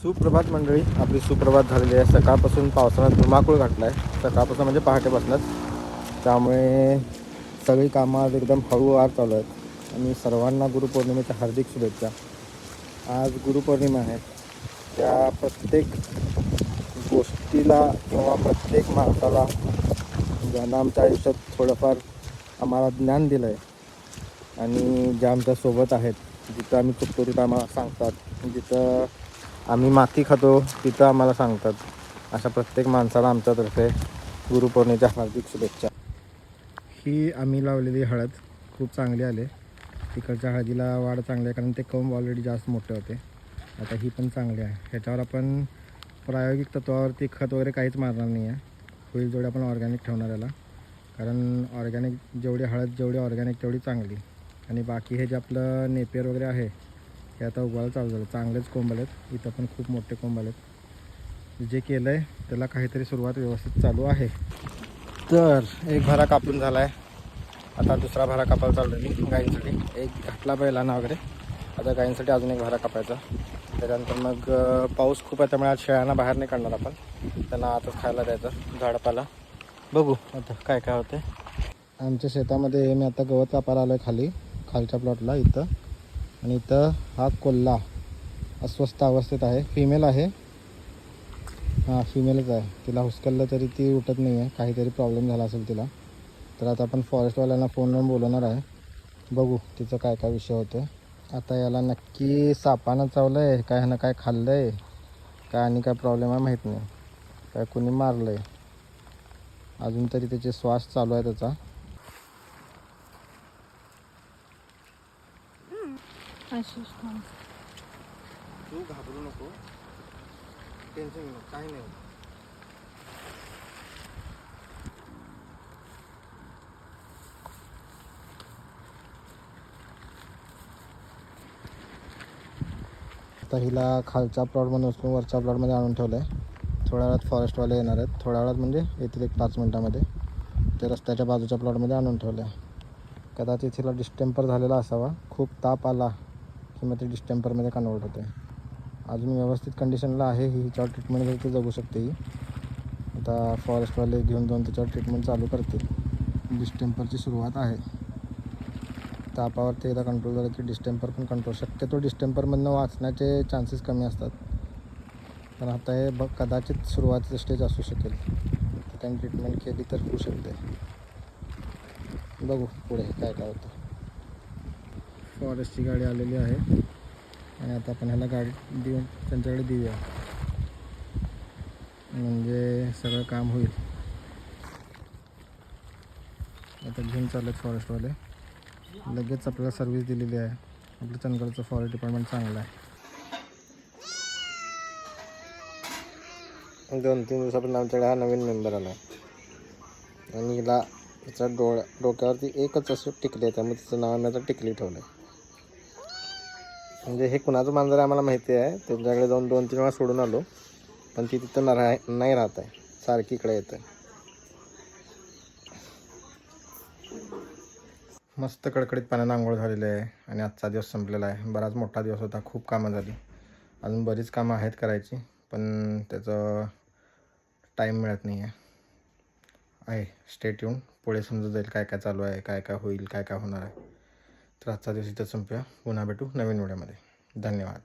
सुप्रभात मंडळी, आपली सुप्रभात झालेली आहे. सकाळपासून पावसाळ्यात धुमाकूळ घातला आहे. सकाळपासून म्हणजे पहाटेपासूनच. त्यामुळे सगळी कामं आज एकदम हळूवार चालू आहेत. आणि सर्वांना गुरुपौर्णिमेच्या हार्दिक शुभेच्छा. आज गुरुपौर्णिमा आहे. त्या प्रत्येक गोष्टीला किंवा प्रत्येक माणसाला ज्यांना आमच्या आयुष्यात थोडंफार आम्हाला ज्ञान दिलं आहे आणि ज्या आमच्यासोबत आहेत, जिथं आम्ही चुकतो तिथं आम्हाला सांगतात, जिथं आम्ही माती खातो तिथं आम्हाला सांगतात, अशा प्रत्येक माणसाला आमच्यातर्फे गुरुपौर्णिमेच्या हार्दिक शुभेच्छा. ही आम्ही लावलेली हळद खूप चांगली आले. तिकडच्या हळदीला वाढ चांगली आहे कारण ते कंब ऑलरेडी जास्त मोठे होते. आता ही पण चांगली आहे. ह्याच्यावर आपण प्रायोगिक तत्वावरती खत वगैरे काहीच मारणार नाही आहे. होईल जेवढे आपण ऑर्गॅनिक ठेवणार याला, कारण ऑर्गॅनिक जेवढी हळद जेवढी ऑर्गॅनिक तेवढी चांगली. आणि बाकी हे जे आपलं नेपियर वगैरे आहे हे आता उगवायला चालू झालं. चांगलेच कोंब आलेत. इथं पण खूप मोठे कोंब आलेत. जे केलं आहे त्याला काहीतरी सुरुवात व्यवस्थित चालू आहे. तर एक भरा कापून झाला आहे. आता दुसरा भरा कापायला चाललो मी गाईंसाठी. एक घातला बैलांना वगैरे. आता गाईंसाठी अजून एक भरा कापायचा. त्याच्यानंतर मग पाऊस खूप आहे त्यामुळे आज शेळ्यांना बाहेर नाही काढणार आपण. त्यांना आताच खायला द्यायचं झाडपाला. बघू आता काय काय होते. आमच्या शेतामध्ये मी आता गवत कापायला आलो आहे खालच्या प्लॉटला इथं. आणि इथं हा कोल्हा अस्वस्थ अवस्थेत आहे. फिमेल आहे. हां, फिमेलच आहे. तिला हुसकललं तरी ती उठत नाही आहे. काहीतरी प्रॉब्लेम झाला असेल तिला. तर आता आपण फॉरेस्टवाल्यांना फोनवर बोलवणार आहे. बघू तिचं काय काय विषय होतं. आता याला नक्की सापानं चावलं आहे काय, ह्यानं काय खाल्लं आहे काय आणि काय प्रॉब्लेम आहे माहीत नाही. काय कोणी मारलं आहे. अजून तरी त्याचे श्वास चालू आहे त्याचा. तू घाबरू नको, टेन्शन घेऊ नको, काही नाही. आता हिला खालच्या प्लॉटमध्ये उचलून वरच्या प्लॉटमध्ये आणून ठेवलं आहे. थोड्या वेळात फॉरेस्टवाले येणार आहेत. थोड्या वेळात म्हणजे येतील एक 5 मिनटामध्ये. ते रस्त्याच्या बाजूच्या प्लॉटमध्ये आणून ठेवलं आहे. कदाचित हिला डिस्टेम्पर झालेला असावा. खूप ताप आला की मग ते डिस्टेम्परमध्ये कन्वर्ट होते. अजून व्यवस्थित कंडिशनला आहे ही. हिच्यावर ट्रीटमेंट जर ती जगू शकते ही. आता फॉरेस्टवाले घेऊन जाऊन त्याच्यावर ट्रीटमेंट चालू करतील. डिस्टेम्परची सुरुवात आहे. तापावरती एकदा कंट्रोल झालं की डिस्टेम्पर पण कंट्रोल. शक्यतो डिस्टेम्परमधनं वाचण्याचे चान्सेस कमी असतात. पण आता हे कदाचित सुरुवातीचं स्टेज असू शकेल. तर त्यांनी ट्रीटमेंट केली तर होऊ शकते. बघू पुढे काय काय होतं. फॉरेस्टची गाडी आलेली आहे आणि आता आपण ह्याला गाडी देऊन त्यांच्याकडे देऊया, म्हणजे सगळं काम होईल. आता घेऊन चाललेत फॉरेस्टवाले. लगेच आपल्याला सर्व्हिस दिलेली आहे. आपलं चंदगडचं फॉरेस्ट डिपार्टमेंट चांगलं आहे. 2-3 दिवसापासून आमच्याकडे हा नवीन मेंबर आला आहे आणि हिला हिच्या डोक्यावरती एकच असं टिकली आहे. त्यामुळे तिचं नाव आम्ही आता टिकली ठेवलं आहे. म्हणजे हे कुणाचं मांजर आहे आम्हाला माहिती आहे. त्यांच्याकडे जाऊन 2-3 वेळा सोडून आलो, पण ती तिथं नाही राहत आहे. सारखी इकडे येतं. मस्त कडकडीत पाण्यानं आंघोळ झालेली आहे आणि आजचा दिवस संपलेला आहे. बराच मोठा दिवस होता. खूप कामं झाली. अजून बरीच कामं आहेत करायची, पण त्याचं टाईम मिळत नाही आहे. Stay tune. पुढे समजून जाईल काय काय चालू आहे, काय काय होईल, काय काय होणार आहे. तर आजचा दिवस इथं संपूया. पुन्हा भेटू नवीन व्हिडिओमध्ये. धन्यवाद.